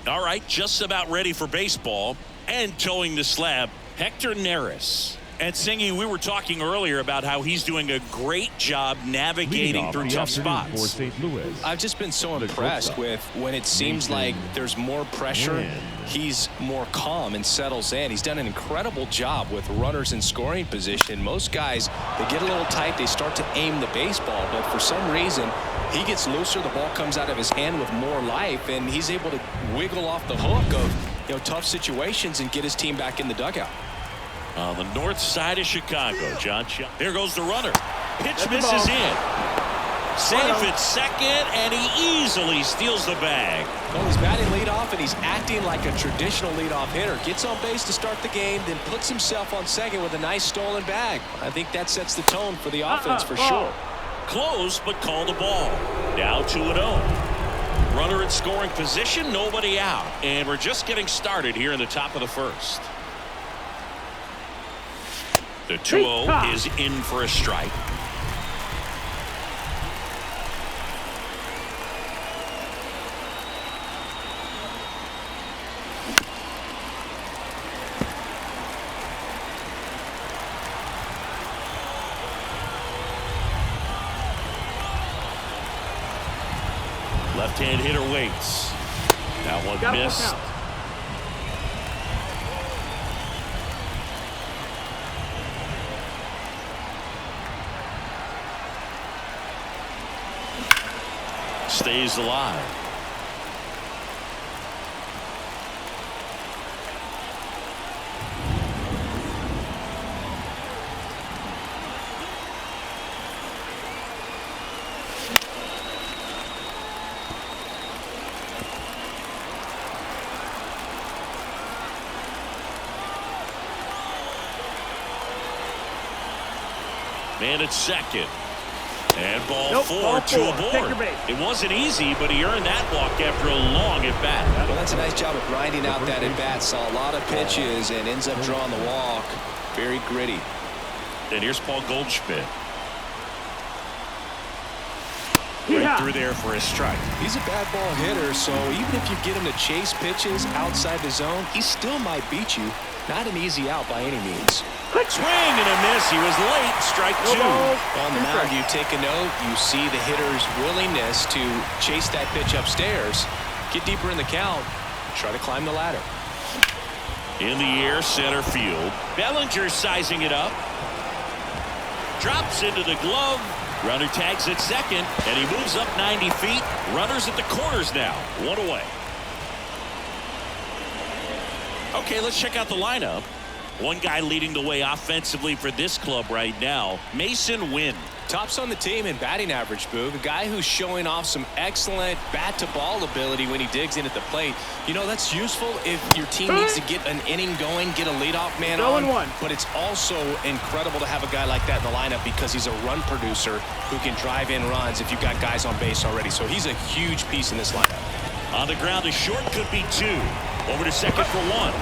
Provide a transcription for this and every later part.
All right, just about ready for baseball and towing the slab, Hector Neris. And Singy, we were talking earlier about how he's doing a great job navigating through tough spots. For St. Louis. I've just been so impressed with when it seems like there's more pressure, he's more calm and settles in. He's done an incredible job with runners in scoring position. Most guys, they get a little tight, they start to aim the baseball, but for some reason, he gets looser, the ball comes out of his hand with more life, and he's able to wiggle off the hook of tough situations and get his team back in the dugout. On the north side of Chicago, John. There goes the runner. Pitch misses in. Safe at second, and he easily steals the bag. Well, he's batting leadoff, and he's acting like a traditional leadoff hitter. Gets on base to start the game, then puts himself on second with a nice stolen bag. I think that sets the tone for the offense for sure. Close, but called the ball. Now 2-0. Runner in scoring position, nobody out. And we're just getting started here in the top of the first. The 2-0 is in for a strike. Left-hand hitter waits. That one missed. Stays alive. Man at second. And ball four to a board. It wasn't easy, but he earned that walk after a long at-bat. Well, that's a nice job of grinding out that at-bat. Saw a lot of pitches and ends up drawing the walk. Very gritty. And here's Paul Goldschmidt. Right through there for a strike. He's a bad ball hitter, so even if you get him to chase pitches outside the zone, he still might beat you. Not an easy out by any means. Swing and a miss. He was late. Strike two. On the mound, you take a note. You see the hitter's willingness to chase that pitch upstairs. Get deeper in the count. Try to climb the ladder. In the air, center field. Bellinger sizing it up. Drops into the glove. Runner tags at second, and he moves up 90 feet. Runners at the corners now. One away. Okay, let's check out the lineup. One guy leading the way offensively for this club right now, Mason Wynn. Tops on the team in batting average, Boog. A guy who's showing off some excellent bat-to-ball ability when he digs in at the plate. You know, that's useful if your team needs to get an inning going, get a leadoff man on. But it's also incredible to have a guy like that in the lineup because he's a run producer who can drive in runs if you've got guys on base already. So he's a huge piece in this lineup. On the ground, a short could be two. Over to second for one.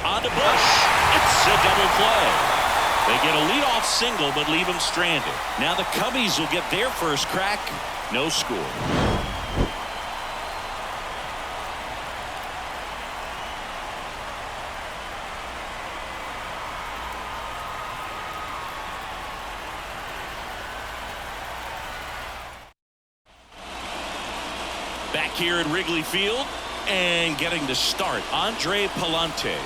On to Bush. It's a double play. They get a leadoff single, but leave him stranded. Now the Cubbies will get their first crack. No score. Back here at Wrigley Field and getting the start, Andre Palante.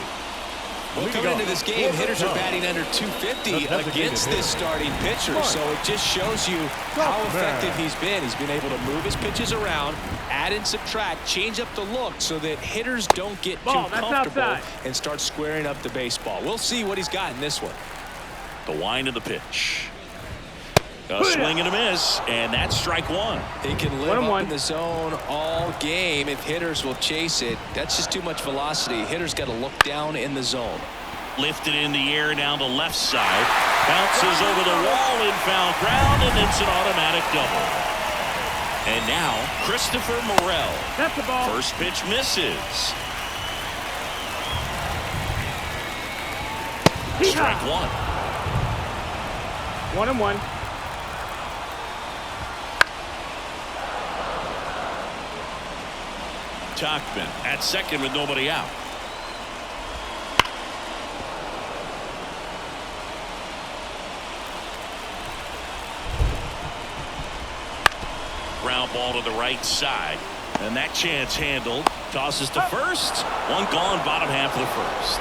Well, coming into this game, hitters are batting under 250 against this starting pitcher, so it just shows you how effective he's been. He's been able to move his pitches around, add and subtract, change up the look so that hitters don't get too comfortable and start squaring up the baseball. We'll see what he's got in this one. The wind of the pitch. A swing and a miss, and that's strike one. He can live up in the zone all game if hitters will chase it. That's just too much velocity. Hitters got to look down in the zone. Lifted in the air down the left side. Bounces over the wall in foul ground, and it's an automatic double. And now, Christopher Morel. That's the ball. First pitch misses. Strike one. 1-1. Tachman at second with nobody out. Ground ball to the right side. And that chance handled. Tosses to first. One gone, bottom half of the first.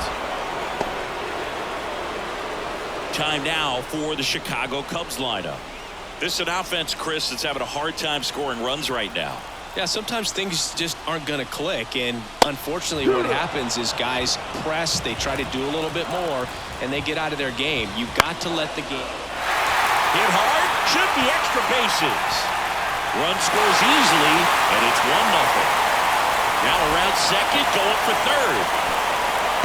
Time now for the Chicago Cubs lineup. This is an offense, Chris, that's having a hard time scoring runs right now. Yeah, sometimes things just aren't going to click, and unfortunately what happens is guys press, they try to do a little bit more, and they get out of their game. You've got to let the game. Hit hard, should be extra bases. Run scores easily, and it's 1-0. Now around second, going for third.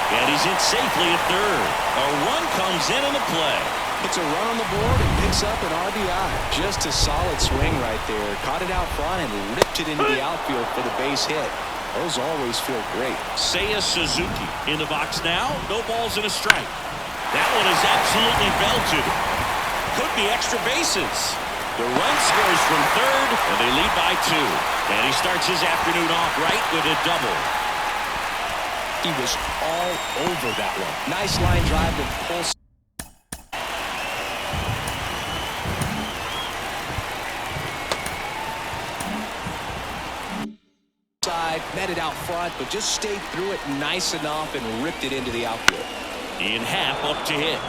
And he's in safely at third. A run comes in the play. Puts a run on the board and picks up an RBI. Just a solid swing right there. Caught it out front and ripped it into the outfield for the base hit. Those always feel great. Seiya Suzuki in the box now. No balls and a strike. That one is absolutely belted. Could be extra bases. The run scores from third, and they lead by 2. And he starts his afternoon off right with a double. He was all over that one. Nice line drive and pull. Side, met it out front, but just stayed through it nice enough and ripped it into the outfield. Ian Happ up to hit.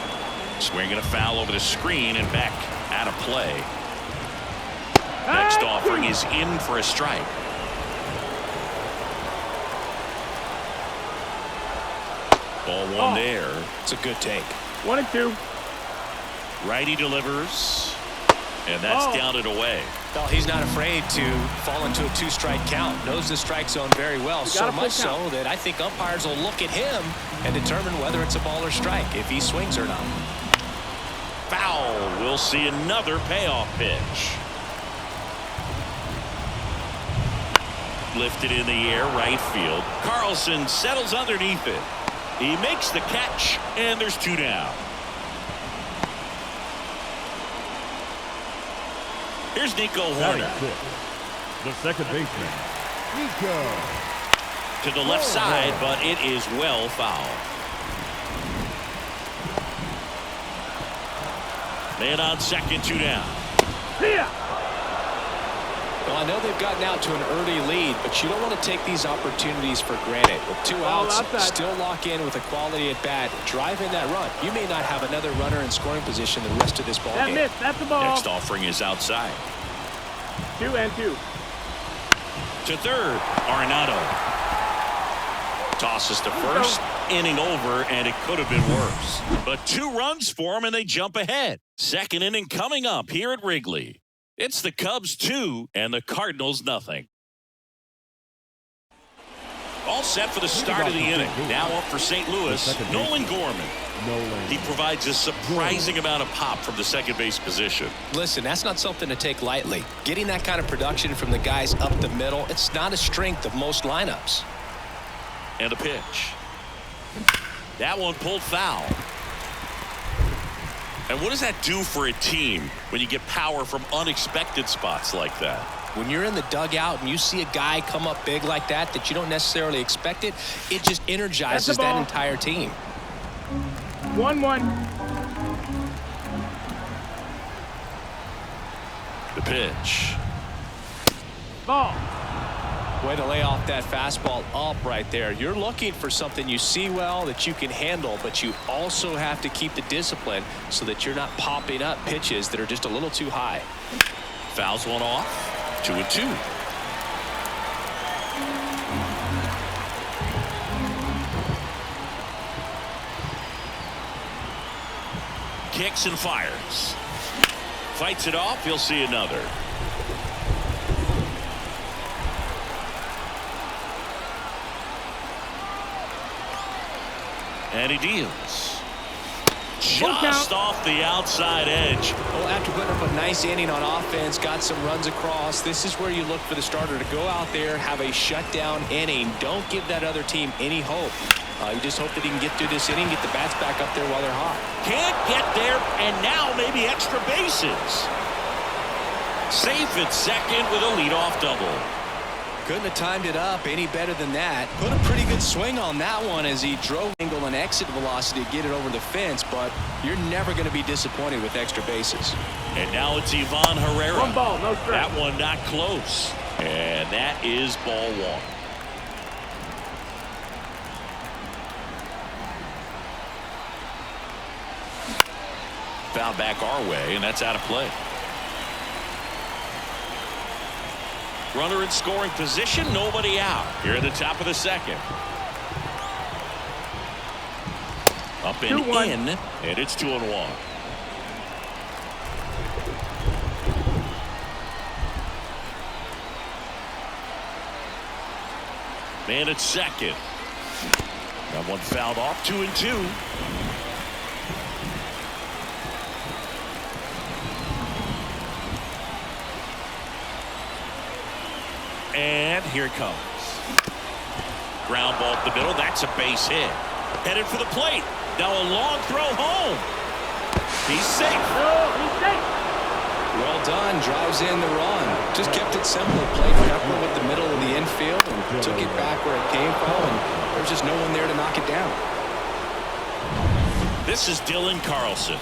Swinging a foul over the screen and back out of play. Next offering is in for a strike. Ball one there. It's a good take. 1-2. Righty delivers. And that's down and away. Well, he's not afraid to fall into a 2-strike count. Knows the strike zone very well. So much so that I think umpires will look at him and determine whether it's a ball or strike, if he swings or not. Foul. We'll see another payoff pitch. Lifted in the air, right field. Carlson settles underneath it. He makes the catch, and there's 2 down. Here's Nico Horner. The second baseman, Nico. To the left side, but it is well fouled. Man on second, 2 down. Well, I know they've gotten out to an early lead, but you don't want to take these opportunities for granted. With 2 outs, still lock in with a quality at bat, drive in that run. You may not have another runner in scoring position the rest of this ball game. Missed. That's the ball. Next offering is outside. 2-2. To third, Arenado. Tosses to first. Inning over, and it could have been worse. But 2 runs for him, and they jump ahead. Second inning coming up here at Wrigley. It's the Cubs 2 and the Cardinals nothing. All set for the start of the inning. Now up for St. Louis, Nolan Gorman. He provides a surprising amount of pop from the second base position. Listen, that's not something to take lightly. Getting that kind of production from the guys up the middle, it's not a strength of most lineups. And a pitch. That one pulled foul. And what does that do for a team when you get power from unexpected spots like that? When you're in the dugout and you see a guy come up big like that you don't necessarily expect it, it just energizes that entire team. 1-1. The pitch. Ball. Way to lay off that fastball up right there. You're looking for something you see well that you can handle, but you also have to keep the discipline so that you're not popping up pitches that are just a little too high. Fouls one off. 2-2. Kicks and fires. Fights it off. He'll see another. And he deals. Just off the outside edge. Well, after putting up a nice inning on offense, got some runs across, this is where you look for the starter to go out there, have a shutdown inning. Don't give that other team any hope. You just hope that he can get through this inning, get the bats back up there while they're hot. Can't get there, and now maybe extra bases. Safe at second with a leadoff double. Couldn't have timed it up any better than that. Put a pretty good swing on that one as he drove angle and exit velocity to get it over the fence, but you're never going to be disappointed with extra bases. And now it's Ivan Herrera. One ball, no strike. That one not close. And that is ball one. Foul back our way, and that's out of play. Runner in scoring position, nobody out. Here at the top of the second. Up and 2-1. in, and it's 2-1. Man at second. That one fouled off. 2-2. And here it comes. Ground ball up the middle. That's a base hit. Headed for the plate. Now a long throw home. He's safe. No, he's safe. Well done. Drives in the run. Just kept it simple. Played Pepper with the middle of the infield and took it back where it came from. And there's just no one there to knock it down. This is Dylan Carlson.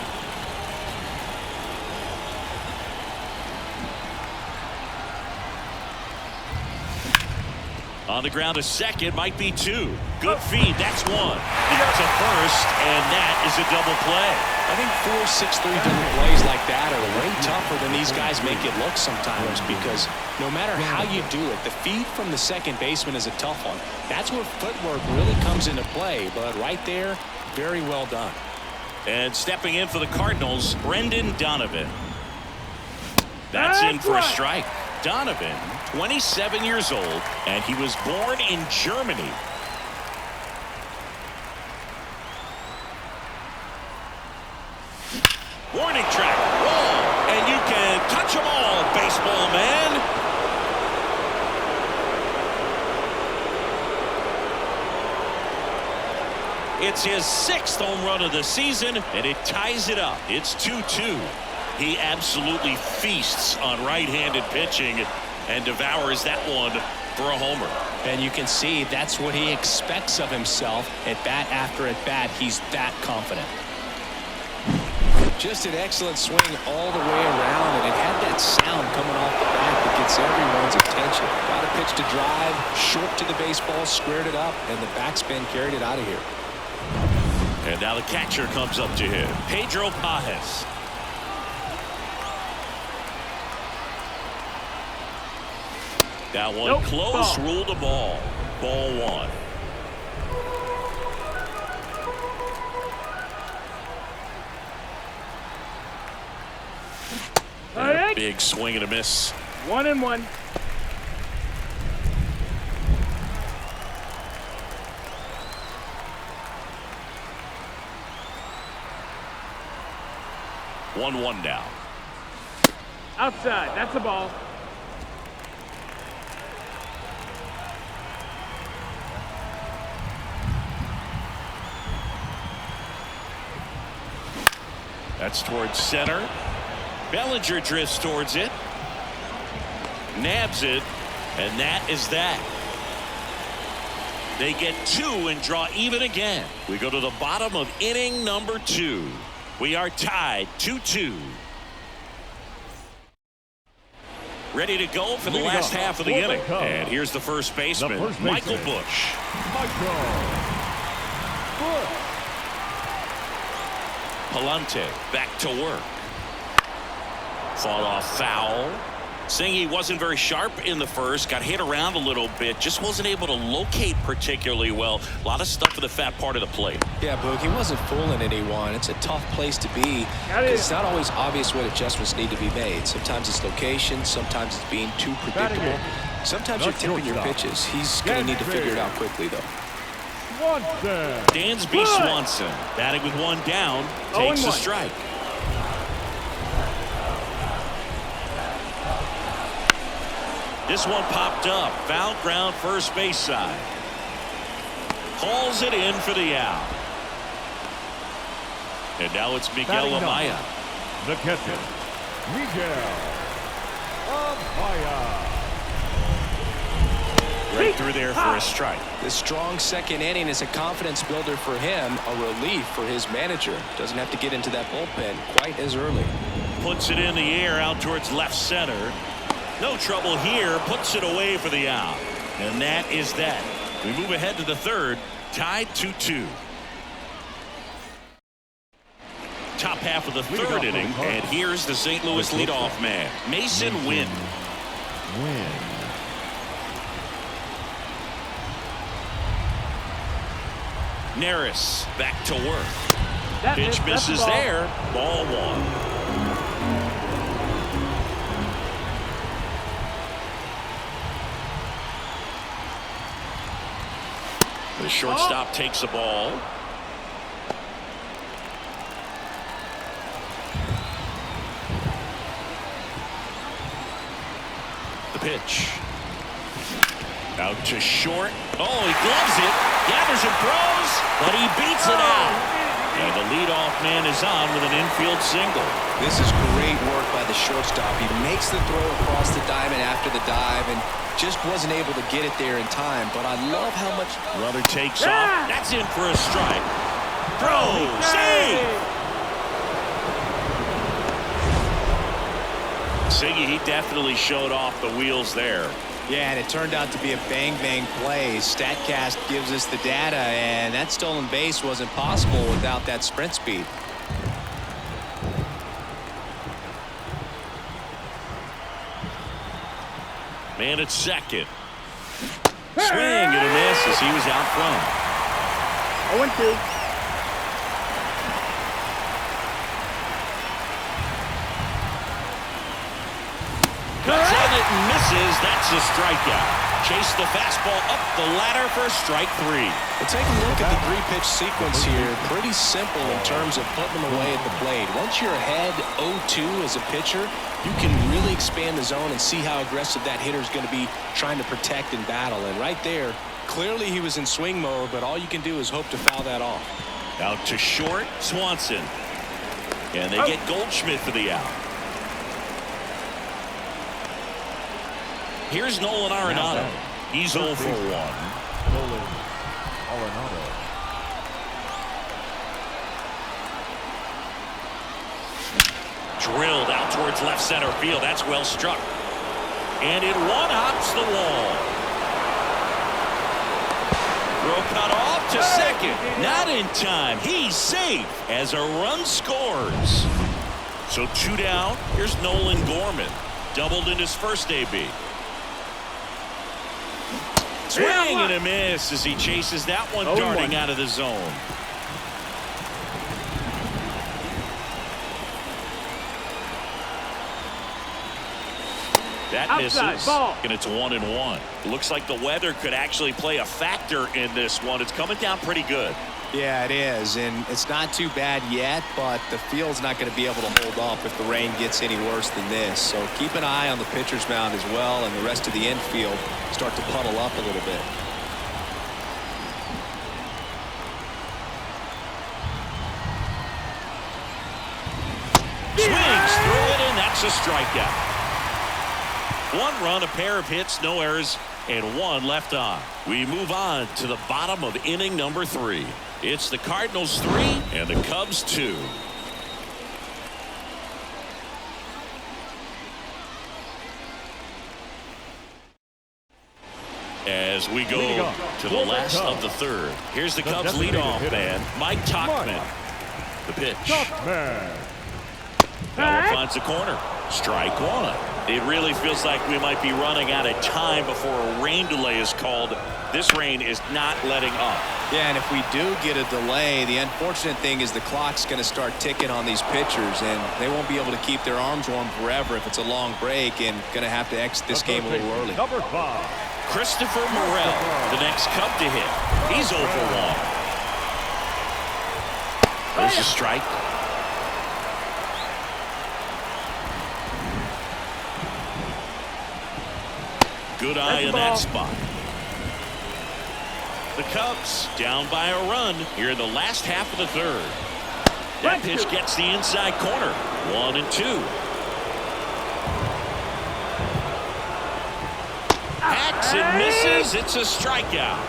On the ground to second, might be two. Good feed, that's one. That's a first, and that is a double play. I think 4-6-3 double plays like that are way tougher than these guys make it look sometimes, because no matter how you do it, the feed from the second baseman is a tough one. That's where footwork really comes into play, but right there, very well done. And stepping in for the Cardinals, Brendan Donovan. That's in for a strike. Donovan, 27 years old, and he was born in Germany. Warning track, roll, and you can touch them all, baseball man. It's his 6th home run of the season, and it ties it up. It's 2-2. He absolutely feasts on right-handed pitching and devours that one for a homer. And you can see that's what he expects of himself at bat after at bat. He's that confident. Just an excellent swing all the way around, and it had that sound coming off the bat that gets everyone's attention. Got a pitch to drive, short to the baseball, squared it up, and the backspin carried it out of here. And now the catcher comes up to him, Pedro Pajes. That one close, ruled a ball. Ball one. Right. Big swing and a miss. 1-1. One now. Outside. That's a ball. That's towards center. Bellinger drifts towards it. Nabs it. And that is that. They get 2 and draw even again. We go to the bottom of inning number 2. We are tied 2-2. Ready to go for the last half of the inning. And here's the first baseman, Michael Busch. Palante back to work. Fought off foul. Saying he wasn't very sharp in the first, got hit around a little bit, just wasn't able to locate particularly well. A lot of stuff in the fat part of the plate. Yeah, Boog, he wasn't fooling anyone. It's a tough place to be. It's not always obvious what adjustments need to be made. Sometimes it's location, sometimes it's being too predictable. Sometimes you're tipping your pitches. He's going to need to figure it out quickly, though. Dansby Swanson, batting with one down, takes a strike. This one popped up. Foul ground first base side. Hauls it in for the out. And now it's Miguel Amaya. The catcher, Miguel Amaya. through there for a strike. The strong second inning is a confidence builder for him, a relief for his manager. Doesn't have to get into that bullpen quite as early. Puts it in the air out towards left center. No trouble here. Puts it away for the out. And that is that. We move ahead to the third. Tied 2-2. Top half of the third inning. And here's the St. Louis leadoff man, Mason Wynn. Neris back to work. Pitch misses there. Ball one. The shortstop takes the ball. The pitch. Out to short. Oh, he gloves it. Gathers and throws, but he beats it out. And the leadoff man is on with an infield single. This is great work by the shortstop. He makes the throw across the diamond after the dive and just wasn't able to get it there in time. But I love how much runner takes off. That's in for a strike. Throw, save. Siggy, he definitely showed off the wheels there. Yeah, and it turned out to be a bang-bang play. StatCast gives us the data, and that stolen base wasn't possible without that sprint speed. Man at second. Swing and a miss as he was out front. 0-2. Cuts on it and misses. That's a strikeout. Chase the fastball up the ladder for strike three. Well, take a look at the three-pitch sequence here. Pretty simple in terms of putting them away at the plate. Once you're ahead 0-2 as a pitcher, you can really expand the zone and see how aggressive that hitter is going to be trying to protect and battle. And right there, clearly he was in swing mode, but all you can do is hope to foul that off. Out to short, Swanson. And they get Goldschmidt for the out. Here's Nolan Arenado. He's 0 for 1. Nolan Arenado. Drilled out towards left center field. That's well struck. And it one-hops the wall. Throw cut off to second. Not in time. He's safe as a run scores. So 2 down. Here's Nolan Gorman. Doubled in his first AB. Swing and a miss as he chases that one darting out of the zone. That misses, and it's 1-1. Looks like the weather could actually play a factor in this one. It's coming down pretty good. Yeah, it is, and it's not too bad yet, but the field's not going to be able to hold up if the rain gets any worse than this. So keep an eye on the pitcher's mound as well, and the rest of the infield start to puddle up a little bit. Swings through it, and that's a strikeout. 1 run, a pair of hits, no errors, and 1 left on. We move on to the bottom of inning number 3. It's the Cardinals 3 and the Cubs 2. As we go to the last of the third. Here's the Cubs leadoff man, Mike Tauchman. The pitch. Bauer finds the corner. Strike 1. It really feels like we might be running out of time before a rain delay is called. This rain is not letting up. Yeah, and if we do get a delay, the unfortunate thing is the clock's going to start ticking on these pitchers, and they won't be able to keep their arms warm forever if it's a long break, and going to have to exit this game a little early. Number 5. Christopher Morel, the next Cub to hit. He's 0 for 1. There's a strike. Good eye in that spot. The Cubs down by a run here in the last half of the third. That pitch gets the inside corner. 1-2. At swings and misses. It's a strikeout.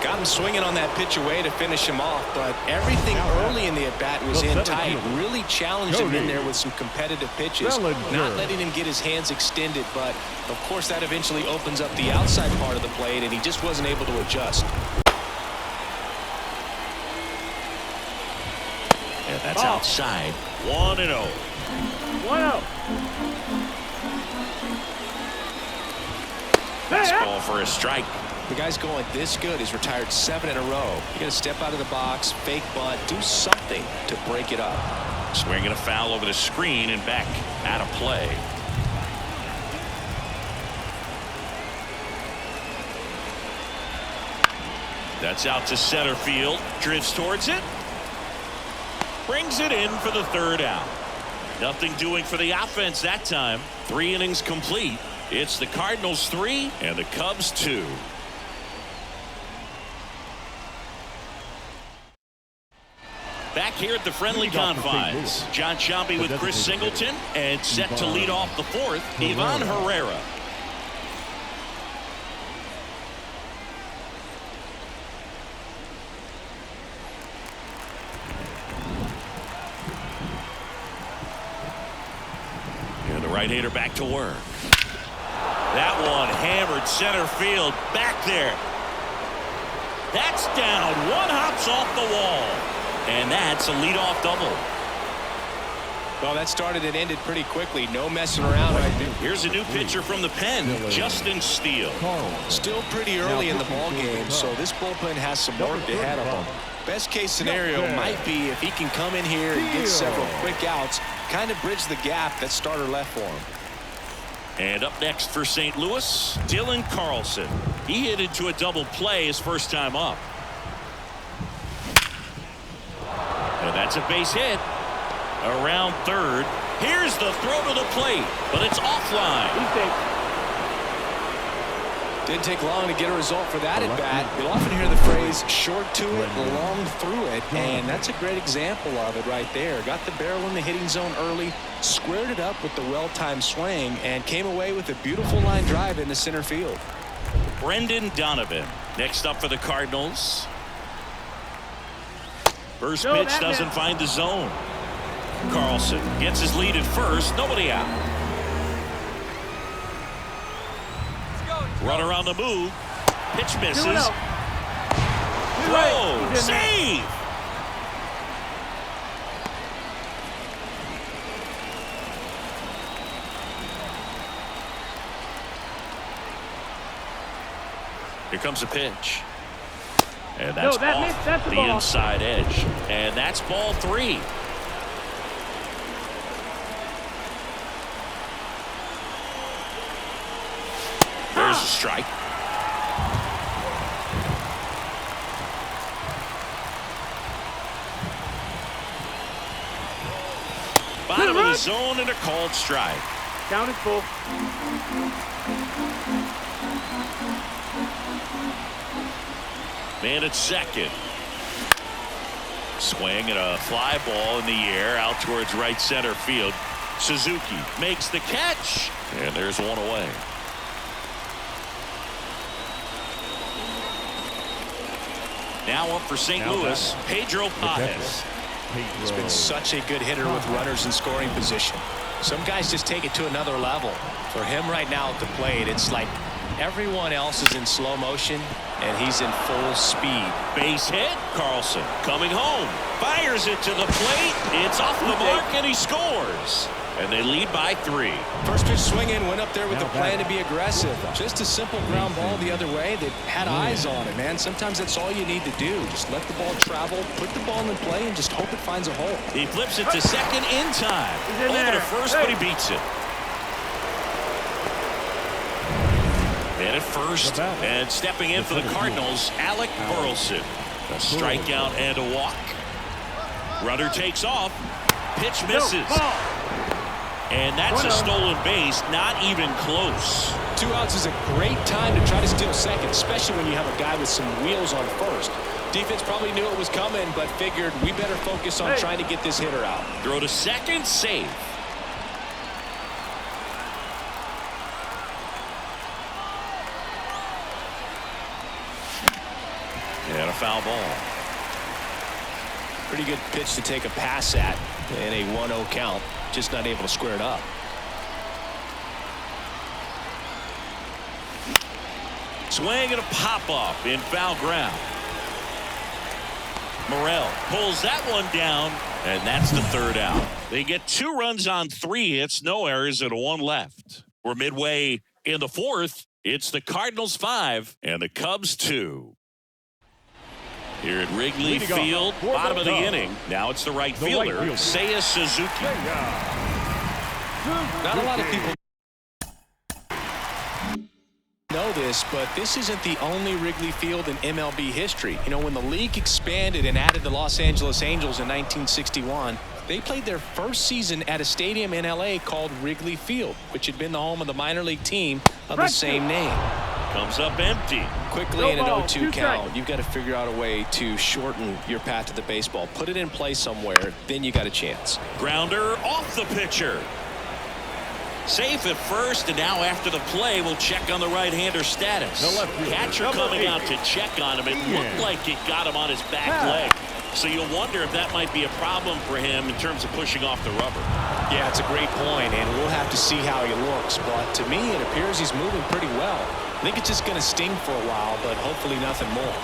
Got him swinging on that pitch away to finish him off, but everything early in the at-bat was in tight. Really challenged him in there with some competitive pitches. Not letting him get his hands extended, but of course that eventually opens up the outside part of the plate, and he just wasn't able to adjust. And that's outside. 1-0. 1-0. That's ball for a strike. The guy's going this good. He's retired 7 in a row. You got to step out of the box, fake bunt, do something to break it up. Swinging a foul over the screen and back out of play. That's out to center field. Drifts towards it. Brings it in for the third out. Nothing doing for the offense that time. 3 innings complete. It's the Cardinals 3 and the Cubs 2. Back here at the friendly confines, John Sciambi with Chris Singleton, and set to lead off the fourth, Ivan Herrera. And the right-hander back to work. That one hammered center field back there. That's down. One hops off the wall. And that's a leadoff double. Well, that started and ended pretty quickly. No messing around right there. Here's a new pitcher from the pen, Justin Steele. Still pretty early in the ball game, so this bullpen has some work ahead of him. Best case scenario might be if he can come in here and get several quick outs, kind of bridge the gap that starter left for him. And up next for St. Louis, Dylan Carlson. He hit into a double play his first time up. And that's a base hit. Around third. Here's the throw to the plate, but it's offline. Didn't take long to get a result for that at bat. You'll often hear the phrase short to it, long through it, and that's a great example of it right there. Got the barrel in the hitting zone early, squared it up with the well-timed swing, and came away with a beautiful line drive into center field. Brendan Donovan next up for the Cardinals. First pitch doesn't find the zone. Carlson gets his lead at first. Nobody out. Runner on the move. Pitch misses. Throw. Save. Here comes a pitch. And that's off the inside edge. And that's ball 3. There's a strike. Bottom of the zone and a called strike. Count is full. Man at second. Swing and a fly ball in the air out towards right center field. Suzuki makes the catch, and there's one away. Now up for St. Louis, Pedro Paez. He's been such a good hitter with runners in scoring position. Some guys just take it to another level. For him right now at the plate, it's like everyone else is in slow motion, and he's in full speed. Base hit. Carlson coming home. Fires it to the plate. It's off the mark, and he scores. And they lead by 3. First pitch swinging, went up there with the plan to be aggressive. Just a simple ground ball the other way. They had eyes on it, man. Sometimes that's all you need to do. Just let the ball travel, put the ball in play, and just hope it finds a hole. He flips it to second in time. Over to first, but he beats it. Man at first, and stepping in for the Cardinals, Alec Burleson. A strikeout and a walk. Runner takes off. Pitch misses. And that's a stolen base, not even close. 2 outs is a great time to try to steal second, especially when you have a guy with some wheels on first. Defense probably knew it was coming, but figured we better focus on trying to get this hitter out. Throw to second, safe. And a foul ball. Pretty good pitch to take a pass at in a 1-0 count. Just not able to square it up. Swing and a pop-up in foul ground. Morel pulls that one down, and that's the third out. They get 2 runs on 3 hits, no errors, and 1 left. We're midway in the 4th. It's the Cardinals 5 and the Cubs 2. Here at Wrigley Field, bottom of the inning. Now it's the right fielder, Seiya Suzuki. Not a lot of people know this, but this isn't the only Wrigley Field in MLB history. You know, when the league expanded and added the Los Angeles Angels in 1961, they played their first season at a stadium in LA called Wrigley Field, which had been the home of the minor league team of the same name. Comes up empty. Quickly in an 0-2 count, you've got to figure out a way to shorten your path to the baseball. Put it in play somewhere, then you got a chance. Grounder off the pitcher. Safe at first, and now after the play, we'll check on the right-hander status. Catcher coming out to check on him. It looked like it got him on his back leg. So you'll wonder if that might be a problem for him in terms of pushing off the rubber. Yeah, it's a great point, and we'll have to see how he looks. But to me, it appears he's moving pretty well. I think it's just going to sting for a while, but hopefully nothing more.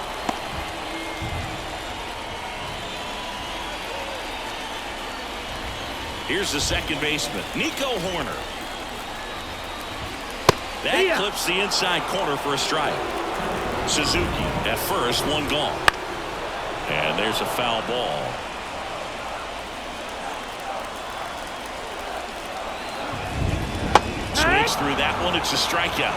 Here's the second baseman, Nico Horner. That clips the inside corner for a strike. Suzuki at first, 1 gone. And there's a foul ball. Swings through that one. It's a strikeout.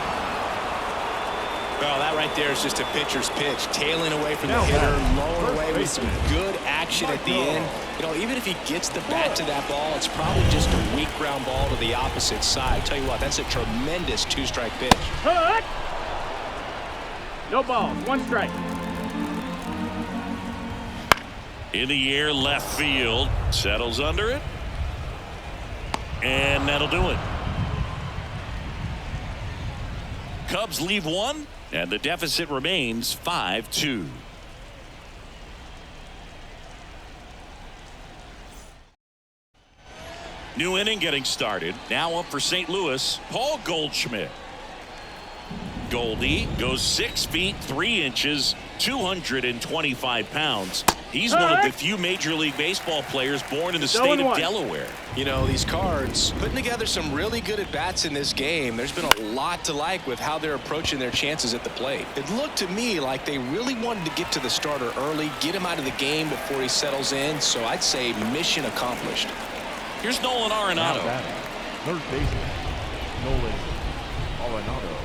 Well, that right there is just a pitcher's pitch. Tailing away from the hitter, lowering away with some good action at the end. You know, even if he gets the bat to that ball, it's probably just a weak ground ball to the opposite side. Tell you what, that's a tremendous 2-strike pitch. No balls, 1 strike. In the air, left field. Settles under it. And that'll do it. Cubs leave 1, and the deficit remains 5-2. New inning getting started. Now up for St. Louis, Paul Goldschmidt. Goldie goes 6 feet 3 inches, 225 pounds. He's one of the few Major League Baseball players born in the state of Delaware. You know, these Cards putting together some really good at-bats in this game. There's been a lot to like with how they're approaching their chances at the plate. It looked to me like they really wanted to get to the starter early, get him out of the game before he settles in. So I'd say mission accomplished. Here's Nolan Arenado. Third baseman, Nolan Arenado.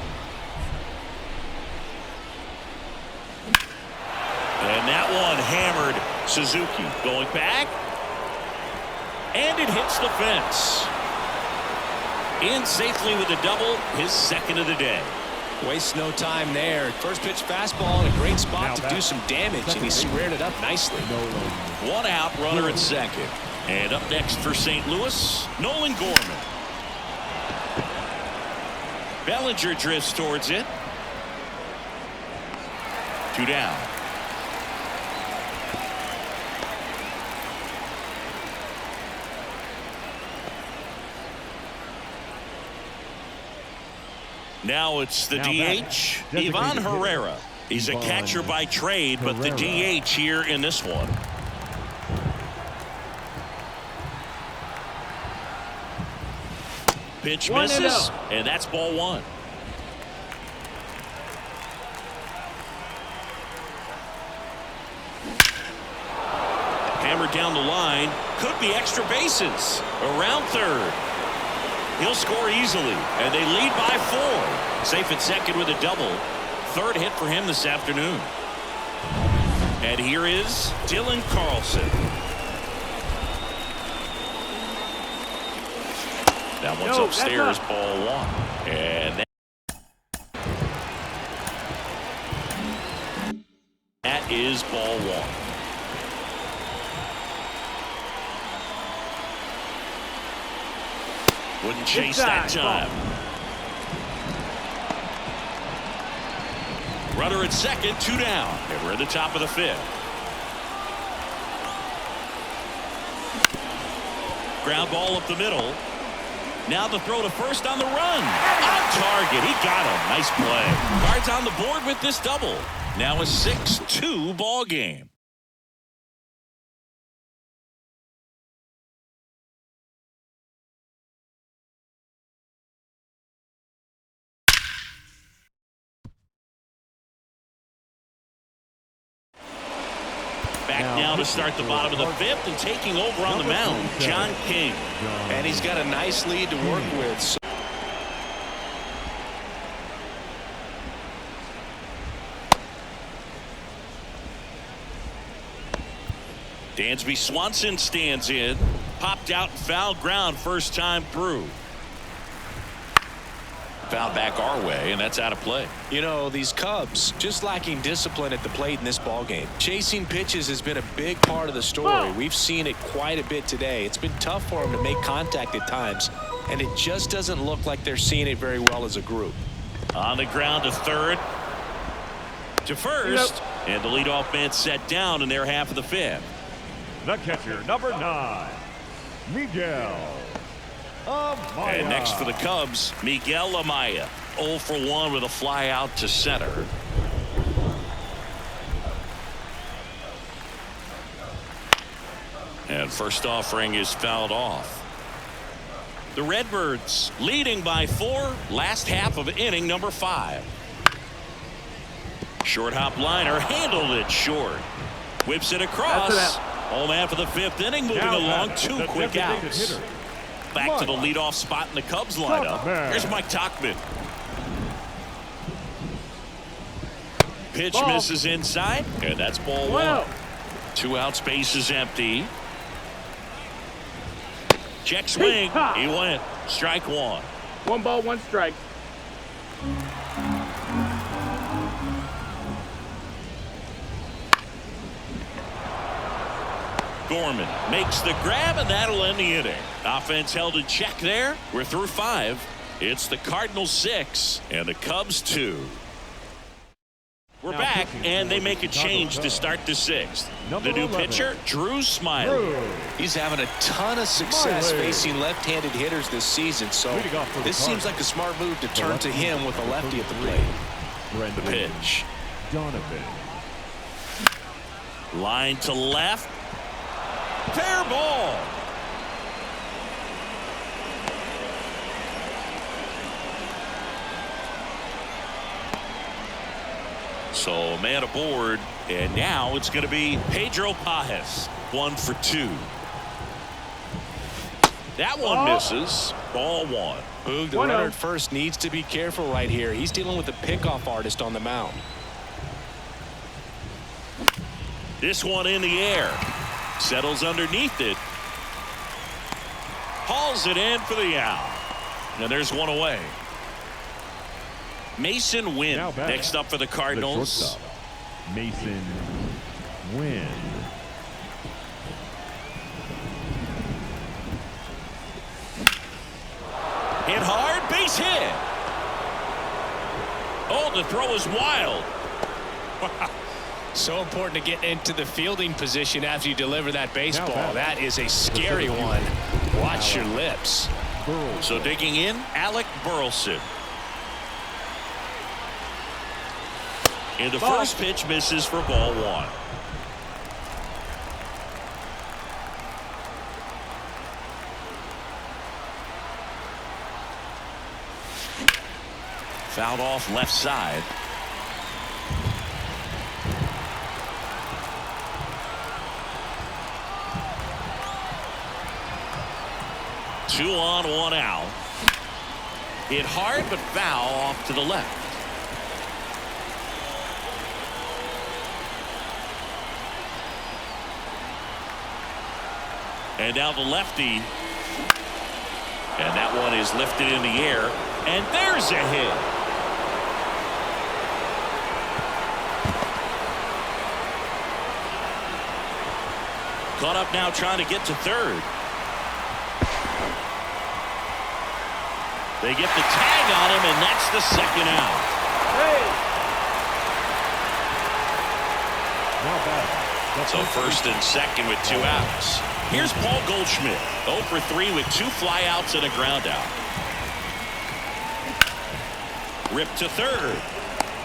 And that one hammered Suzuki. Going back. And it hits the fence. In safely with a double, his second of the day. Wastes no time there. First pitch fastball in a great spot to do some damage, and he squared it up nicely. 1 out, runner at second. And up next for St. Louis, Nolan Gorman. Bellinger drifts towards it. 2 down. Now it's the DH, Ivan Herrera. He's a catcher by trade, but the DH here in this one. Pitch misses, and that's ball 1. Hammered down the line. Could be extra bases. Around third. He'll score easily, and they lead by 4. Safe at second with a double. Third hit for him this afternoon. And here is Dylan Carlson. That one's upstairs, ball 1. And that is ball 1. Wouldn't chase that time. Runner at second, 2 down. And we're in the top of the 5th. Ground ball up the middle. Now the throw to first on the run. On target. He got him. Nice play. Cards on the board with this double. Now a 6-2 ball game. Back now to start the bottom of the 5th and taking over on the mound, John King. And he's got a nice lead to work with. Dansby Swanson stands in. Popped out and foul ground first time through. Foul back our way, and that's out of play. You know, these Cubs just lacking discipline at the plate in this ballgame. Chasing pitches has been a big part of the story. We've seen it quite a bit today. It's been tough for them to make contact at times, and it just doesn't look like they're seeing it very well as a group. On the ground to third. To first. And the leadoff man set down in their half of the 5th. The catcher, number 9, Miguel Amaya. And next for the Cubs, Miguel Amaya. 0 for 1 with a fly out to center. And first offering is fouled off. The Redbirds leading by 4. Last half of inning number 5. Short hop liner handled it short. Whips it across. Home half of the 5th inning, moving along. 2 quick outs. Back to the leadoff spot in the Cubs lineup. Here's Mike Tauchman. Pitch misses inside, and that's ball 1. 2 out, space is empty. Check swing. He went. Strike 1. 1 ball, 1 strike. Gorman makes the grab, and that'll end the inning. Offense held in check there. We're through 5. It's the Cardinals 6 and the Cubs 2. We're back, and they make a change to start the 6th. The new pitcher, Drew Smiley. He's having a ton of success facing left-handed hitters this season, so this seems like a smart move to turn to him with a lefty at the plate. The pitch. Donovan. Line to left. Fair ball. So man aboard, and now it's going to be Pedro Pajes. 1 for 2. That one misses. Ball 1. Boog, the runner at first needs to be careful right here. He's dealing with a pickoff artist on the mound. This one in the air. Settles underneath it. Hauls it in for the out. And there's one away. Mason Wynn next up for the Cardinals. Mason Wynn. Hit hard, base hit. Oh, the throw is wild. So important to get into the fielding position after you deliver that baseball. That is a scary one. Watch your lips. So digging in, Alec Burleson. And the first pitch misses for ball 1. Fouled off left side. Two on, 1 out. Hit hard but foul off to the left. And now the lefty. And that one is lifted in the air. And there's a hit. Caught up now trying to get to third. They get the tag on him, and that's the second out. So first and second with 2 outs. Here's Paul Goldschmidt, 0 for 3 with 2 flyouts and a ground out. Ripped to third.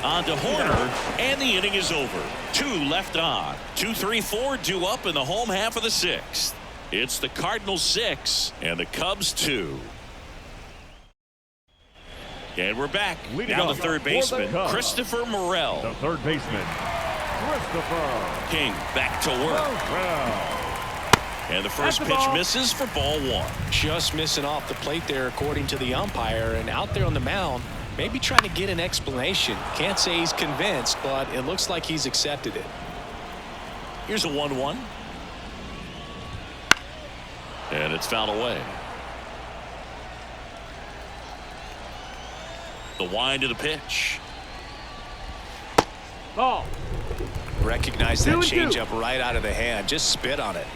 On to Horner, and the inning is over. 2 left on. 2-3-4 due up in the home half of the 6th. It's the Cardinals 6 and the Cubs 2. And we're back. Now the third baseman, Christopher Morel. The third baseman, Christopher King back to work. And the first pitch misses for ball 1. Just missing off the plate there, according to the umpire, and out there on the mound, maybe trying to get an explanation. Can't say he's convinced, but it looks like he's accepted it. Here's a 1-1. And it's fouled away. The wind of the pitch. Ball. Recognize that 2-2. changeup right out of the hand. Just spit on it.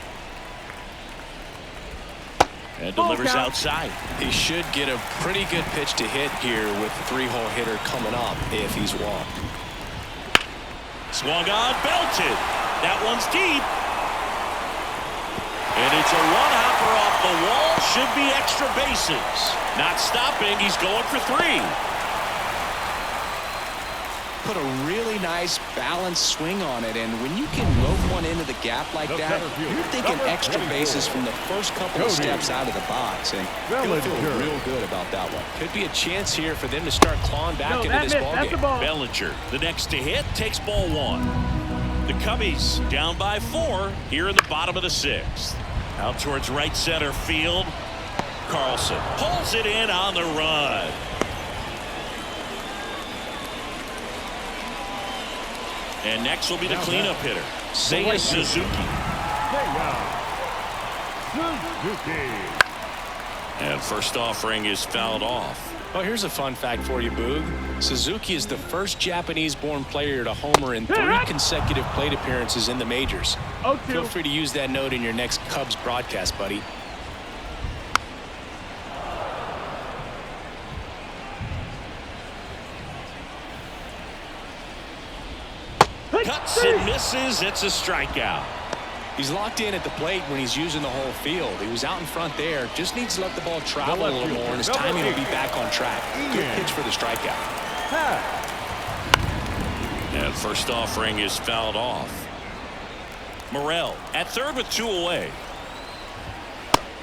And delivers outside. He should get a pretty good pitch to hit here with the 3-hole hitter coming up if he's walked. Swung on, belted. That one's deep. And it's a one-hopper off the wall. Should be extra bases. Not stopping. He's going for 3. Put a really nice balanced swing on it, and when you can rope one into the gap like that, you're thinking extra bases from the first couple of steps out of the box, and he'll feel real good about that one. Could be a chance here for them to start clawing back into this ballgame. Bellinger, the next to hit, takes ball 1. The Cubbies down by 4 here in the bottom of the 6th. Out towards right center field. Carlson pulls it in on the run. And next will be the cleanup hitter, Seiya Suzuki. And first offering is fouled off. Well, here's a fun fact for you, Boog. Suzuki is the first Japanese-born player to homer in 3 consecutive plate appearances in the majors. Feel free to use that note in your next Cubs broadcast, buddy. Cuts and misses. It's a strikeout. He's locked in at the plate when he's using the whole field. He was out in front there. Just needs to let the ball travel a little more, and his timing will be back on track. Good pitch for the strikeout. And first offering is fouled off. Morel at third with 2 away.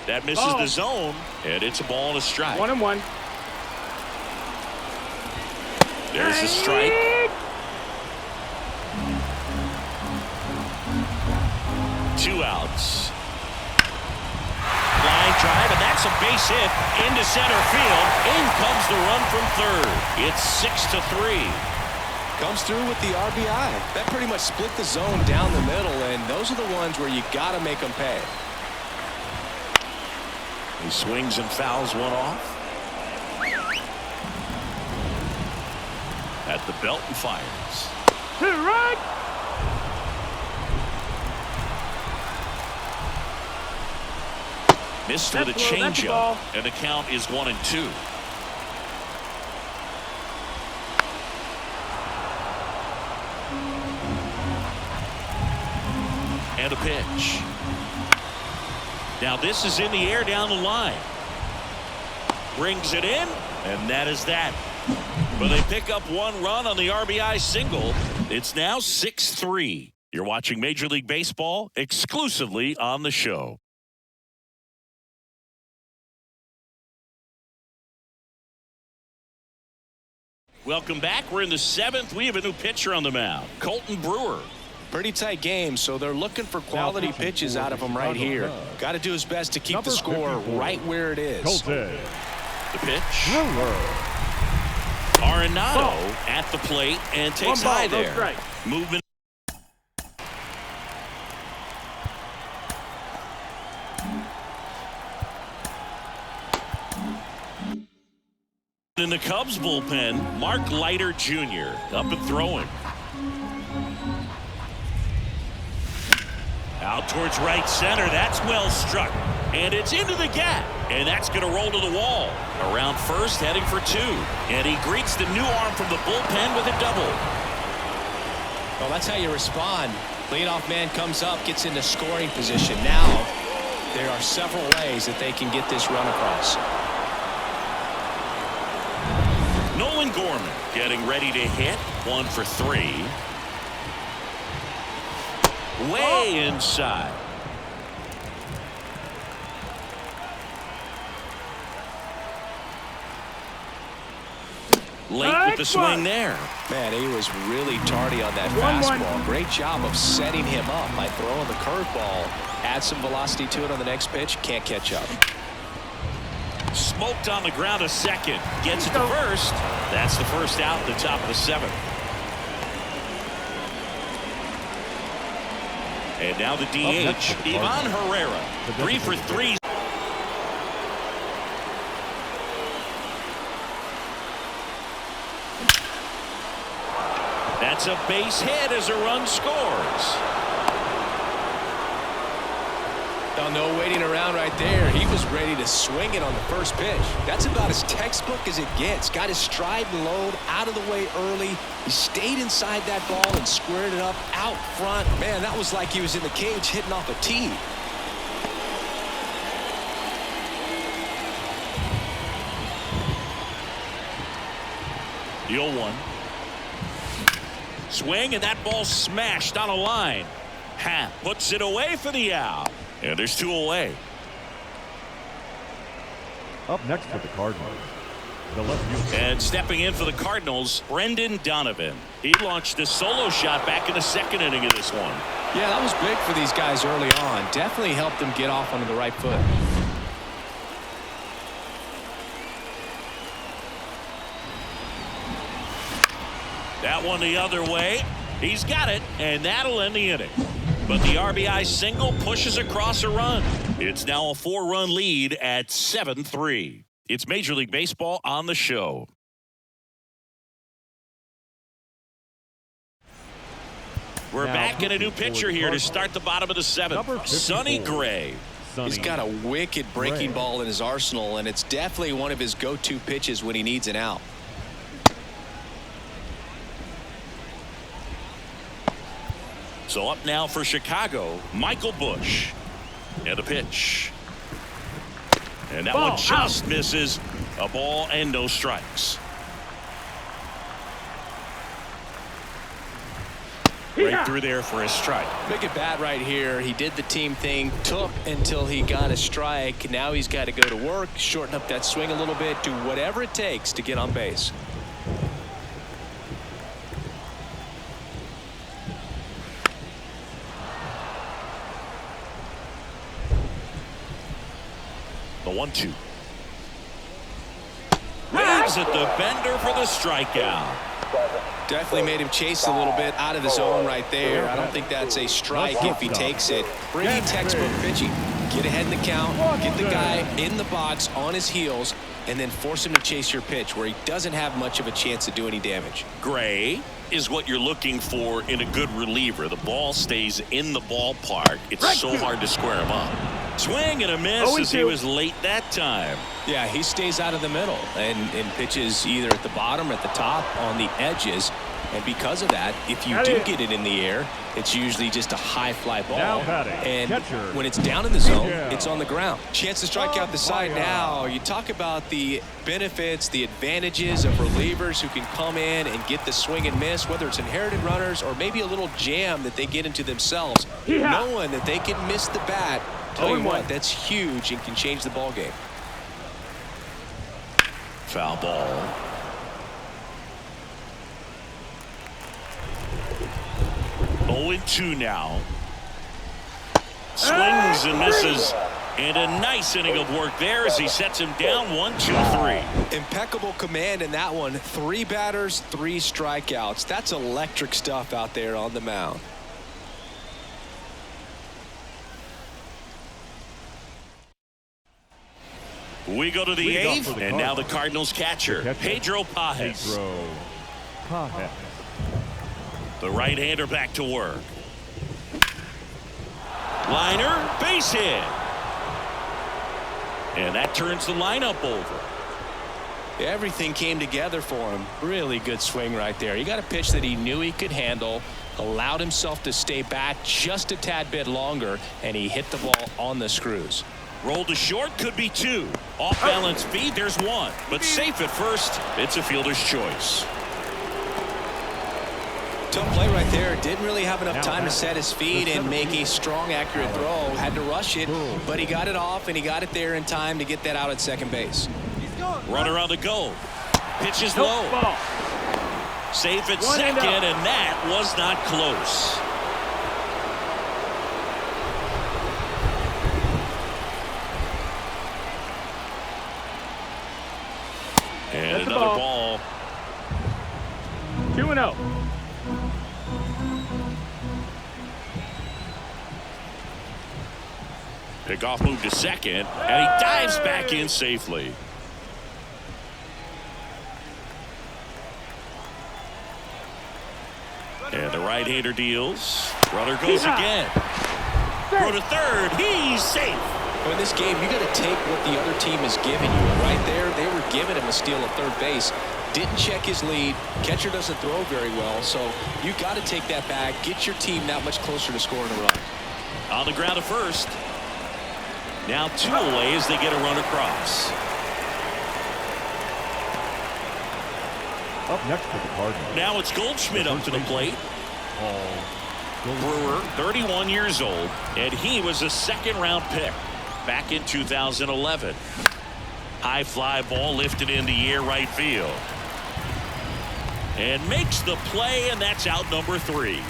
That misses the zone, and it's a ball and a strike. 1-1. There's a strike. 2 outs. Line drive, and that's a base hit into center field. In comes the run from third. It's 6-3. Comes through with the RBI. That pretty much split the zone down the middle, and those are the ones where you got to make them pay. He swings and fouls one off. At the belt and fires. 2 right. Missed with a changeup, and the count is 1-2. And a pitch. Now this is in the air down the line. Brings it in, and that is that. But they pick up 1 run on the RBI single. It's now 6-3. You're watching Major League Baseball exclusively on the show. Welcome back. We're in the 7th. We have a new pitcher on the mound, Colton Brewer. Pretty tight game, so they're looking for quality pitches out of him right here. Got to do his best to keep the score right where it is. Colton. The pitch. Arenado at the plate and takes high there. Movement. In the Cubs bullpen, Mark Leiter Jr. up and throwing. Out towards right center. That's well struck. And it's into the gap. And that's going to roll to the wall. Around first, heading for 2. And he greets the new arm from the bullpen with a double. Well, that's how you respond. Leadoff man comes up, gets into scoring position. Now there are several ways that they can get this run across. Nolan Gorman getting ready to hit. 1 for 3. Way inside. Late with the swing there. Man, he was really tardy on that fastball. Great job of setting him up by throwing the curveball. Add some velocity to it on the next pitch. Can't catch up. Smoked on the ground a second. Gets it to first. That's the first out at the top of the 7th. And now the DH, Ivan Herrera. 3 for 3. That's a base hit as a run scores. No waiting around right there. He was ready to swing it on the first pitch. That's about as textbook as it gets. Got his stride and load out of the way early. He stayed inside that ball and squared it up out front. Man, that was like he was in the cage hitting off a tee. The 0-1. Swing, and that ball smashed on a line. Happ puts it away for the out. And there's 2 away. Up next for the Cardinals, the left fielder. And stepping in for the Cardinals, Brendan Donovan. He launched a solo shot back in the 2nd inning of this one. Yeah, that was big for these guys early on. Definitely helped them get off onto the right foot. That one the other way. He's got it, and that'll end the inning. But the RBI single pushes across a run. It's now a 4-run lead at 7-3. It's Major League Baseball on the show. We're back in a new pitcher here to start the bottom of the 7th. Sonny Gray. He's got a wicked breaking ball in his arsenal, and it's definitely one of his go-to pitches when he needs an out. So up now for Chicago, Michael Busch. And a pitch. And that one just misses. A ball and no strikes. Right through there for a strike. Big at bat right here. He did the team thing, took until he got a strike. Now he's got to go to work, shorten up that swing a little bit, do whatever it takes to get on base. The 1-2. Waves at the bender for the strikeout. Definitely made him chase a little bit out of the zone right there. I don't think that's a strike if he takes it. Pretty textbook pitching. Get ahead in the count, get the guy in the box on his heels, and then force him to chase your pitch where he doesn't have much of a chance to do any damage. Gray is what you're looking for in a good reliever. The ball stays in the ballpark. It's so hard to square him up. Swing and a miss as he was late that time. Yeah, he stays out of the middle and pitches either at the bottom or at the top on the edges. And because of that, if you do get it in the air, it's usually just a high fly ball. And when it's down in the zone, it's on the ground. Chance to strike out the side now. You talk about the benefits, the advantages of relievers who can come in and get the swing and miss, whether it's inherited runners or maybe a little jam that they get into themselves. Knowing that they can miss the bat, tell you what, that's huge and can change the ball game. Foul ball. Oh, 0-2 now. Swings and misses. And a nice inning of work there as he sets him down. 1, 2, 3. Impeccable command in that one. 3 batters, 3 strikeouts. That's electric stuff out there on the mound. We go to the 8th, and now the Cardinals catcher, Pedro Pajes. The right-hander back to work. Liner, base hit. And that turns the lineup over. Everything came together for him. Really good swing right there. He got a pitch that he knew he could handle. allowed himself to stay back just a tad bit longer, and he hit the ball on the screws. Rolled to short, could be 2. Off balance feed, there's 1. But safe at first. It's a fielder's choice. Tough play right there. Didn't really have enough time to set his feet and make a strong, accurate throw. Had to rush it, but he got it off, and he got it there in time to get that out at second base. Runner on the go. Pitches low. Ball. Safe at second, and that was not close. And another ball. 2-0. Pickoff move to second, and he dives back in safely. And the right-hander deals. Runner goes again. Throw to third. He's safe. In this game, you got to take what the other team is giving you. Right there, they were giving him a steal at third base. Didn't check his lead. Catcher doesn't throw very well, so you got to take that back. Get your team that much closer to scoring a run. On the ground at first. Now 2 away as they get a run across. Up next for the Cardinals. Now it's Goldschmidt up to the plate. Brewer, 31 years old, and he was a second-round pick back in 2011. High fly ball lifted in the air right field. And makes the play, and that's out number 3.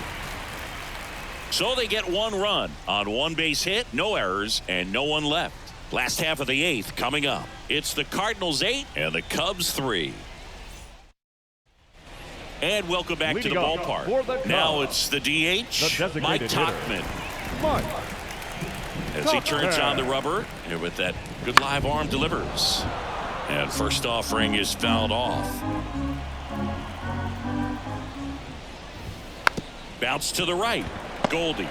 So they get 1 run on 1 base hit, no errors, and no one left. Last half of the 8th coming up. It's the Cardinals 8 and the Cubs 3. And welcome back to the ballpark. Now it's the DH, Mike Tauchman. As he turns on the rubber, and with that good live arm delivers. And first offering is fouled off. Bounce to the right. Goldie.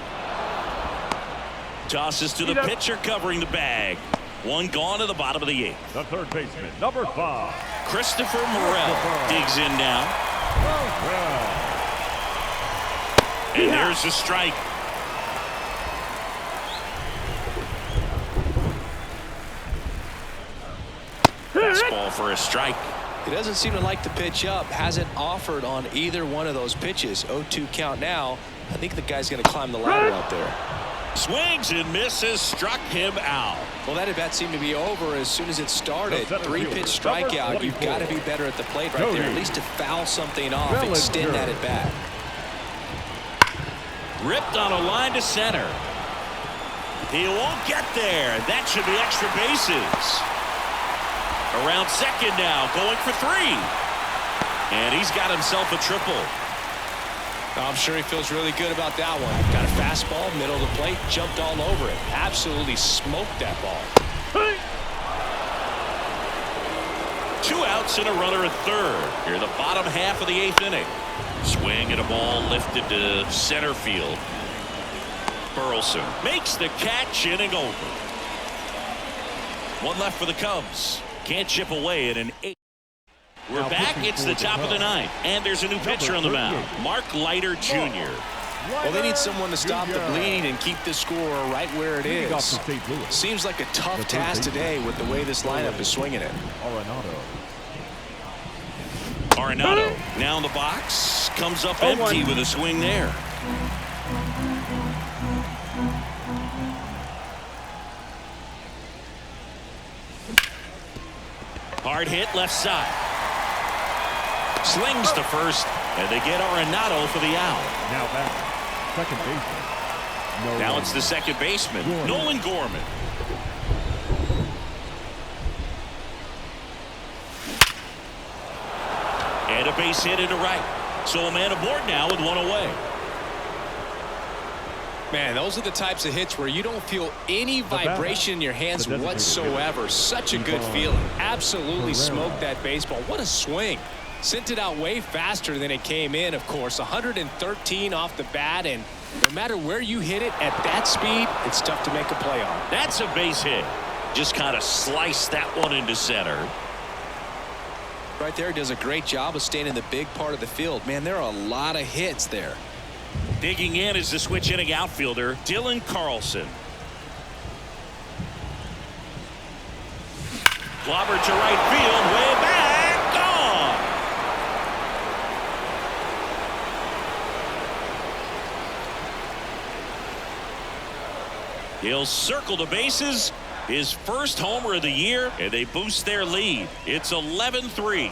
Tosses to the pitcher covering the bag. 1 gone to the bottom of the 8th. The third baseman, number 5. Christopher Morel digs in now. And there's a strike. Fastball for a strike. He doesn't seem to like the pitch up. Hasn't offered on either one of those pitches. 0-2 count now. I think the guy's going to climb the ladder out there. Swings and misses, struck him out. Well, that at bat seemed to be over as soon as it started. 3-pitch strikeout. You've got to be better at the plate right there, at least to foul something off, extend that at bat. Ripped on a line to center. He won't get there. That should be extra bases. Around second now, going for 3. And he's got himself a triple. I'm sure he feels really good about that one. Got a fastball, middle of the plate, jumped all over it. Absolutely smoked that ball. 2 outs and a runner at third. Here the bottom half of the 8th inning. Swing and a ball lifted to center field. Burleson makes the catch, inning over. 1 left for the Cubs. Can't chip away at an 8. We're back. It's the top of the 9th, and there's a new pitcher on the mound, Mark Leiter Jr. Well, they need someone to stop the bleeding and keep the score right where it is. Seems like a tough task today with the way this lineup is swinging it. Arenado now in the box, comes up empty with a swing there. Hard hit left side. Slings to first, and they get Arenado for the out. Now back, second baseman. Now it's the second baseman, Nolan Gorman. And a base hit into right. So a man aboard now with 1 away. Man, those are the types of hits where you don't feel any vibration in your hands whatsoever. Such a good feeling. Absolutely smoked that baseball. What a swing. Sent it out way faster than it came in, of course. 113 off the bat, and no matter where you hit it at that speed, it's tough to make a play on. That's a base hit. Just kind of sliced that one into center. Right there, does a great job of staying in the big part of the field. Man, there are a lot of hits there. Digging in is the switch inning outfielder, Dylan Carlson. Clobbered to right field, way back, gone. He'll circle the bases. His first homer of the year, and they boost their lead. It's 11-3.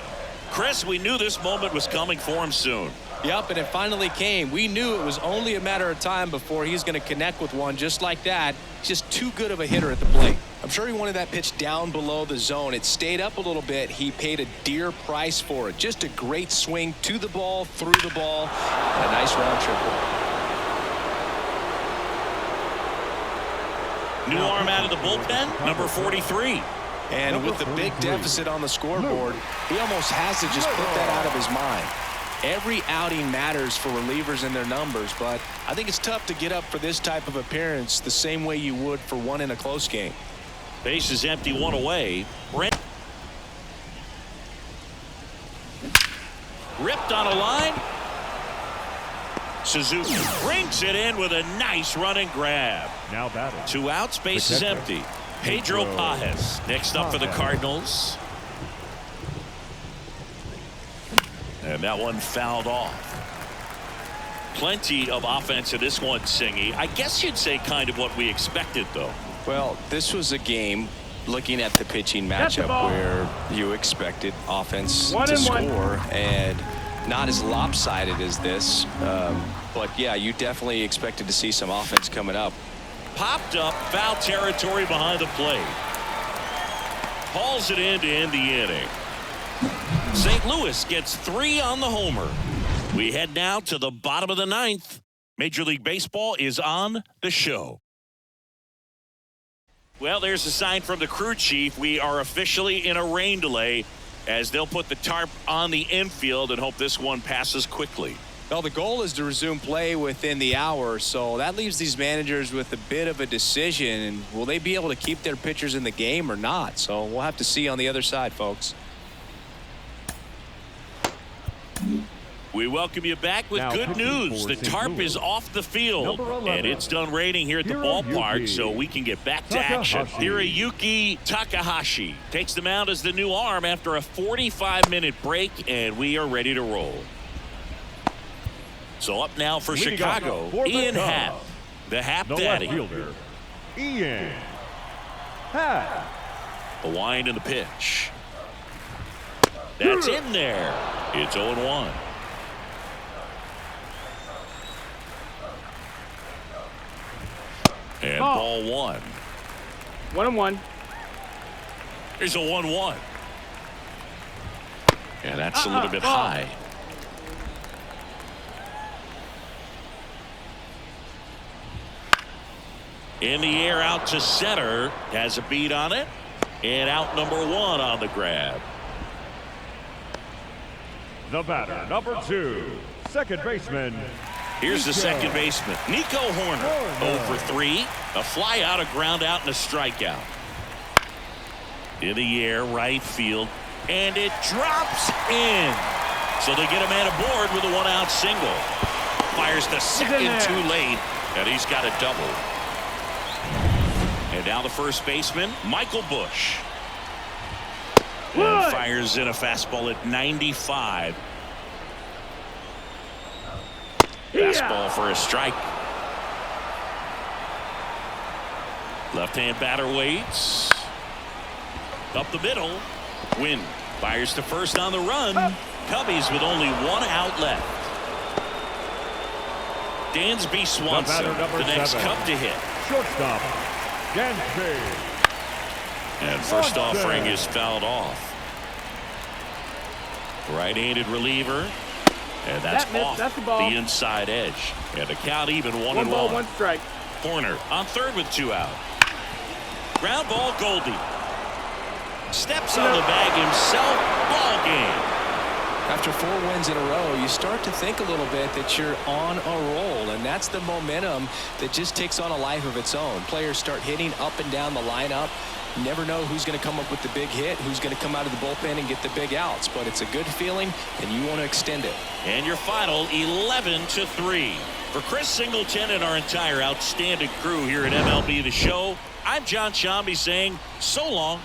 Chris, we knew this moment was coming for him soon. Yep, and it finally came. We knew it was only a matter of time before he's going to connect with one just like that. He's just too good of a hitter at the plate. I'm sure he wanted that pitch down below the zone. It stayed up a little bit. He paid a dear price for it. Just a great swing to the ball, through the ball, and a nice round triple. New arm out of the bullpen, number 43. And with the big deficit on the scoreboard, he almost has to just put that out of his mind. Every outing matters for relievers and their numbers, but I think it's tough to get up for this type of appearance the same way you would for one in a close game. Base is empty, one away. Brent ripped on a line. Suzuki brings it in with a nice running grab. Now batting. 2 outs, base is empty. Pedro Pajes next up for the Cardinals. And that one fouled off. Plenty of offense in this one, Singy. I guess you'd say kind of what we expected, though. Well, this was a game, looking at the pitching matchup, where you expected offense to score, and not as lopsided as this. But, yeah, you definitely expected to see some offense coming up. Popped up, foul territory behind the plate. Hauls it in to end the inning. St. Louis gets 3 on the homer. We head now to the bottom of the 9th. Major League Baseball is on the show. Well, there's a sign from the crew chief. We are officially in a rain delay as they'll put the tarp on the infield and hope this one passes quickly. Well, the goal is to resume play within the hour, so that leaves these managers with a bit of a decision. And will they be able to keep their pitchers in the game or not? So we'll have to see on the other side, folks. We welcome you back with good news. The tarp is off the field, and it's done raining here at the ballpark, so we can get back to action. Hiroyuki Takahashi takes the mound as the new arm after a 45-minute break, and we are ready to roll. So up now for Chicago, Ian Happ, the Happ Daddy. Ian Happ. The wind and the pitch. That's in there. It's 0-1. And ball 1. 1-1. Here's a 1-1. And that's a little bit high. In the air out to center. Has a beat on it. And out number 1 on the grab. The batter, number 2, second baseman. Here's the second baseman, Nico Horner. 0 for 3. A fly out, a ground out, and a strikeout. In the air, right field. And it drops in. So they get a man aboard with a 1-out single. Fires the second too late, and he's got a double. And now the first baseman, Michael Busch. And fires in a fastball at 95. Fastball for a strike. Left-hand batter waits. Up the middle. Win. Fires to first on the run. Cubbies with only 1 out left. Dansby Swanson, the next Cub to hit. Shortstop, Dansby. And first offering is fouled off. Right-handed reliever. And that's off the inside edge. And the count even 1-1. 1 ball, 1 strike. Horner on third with 2 out. Ground ball, Goldie. Steps on the bag himself. Ball game. After 4 wins in a row, you start to think a little bit that you're on a roll, and that's the momentum that just takes on a life of its own. Players start hitting up and down the lineup. You never know who's going to come up with the big hit, who's going to come out of the bullpen and get the big outs, but it's a good feeling, and you want to extend it. And your final 11-3. For Chris Singleton and our entire outstanding crew here at MLB The Show, I'm John Shambi saying so long.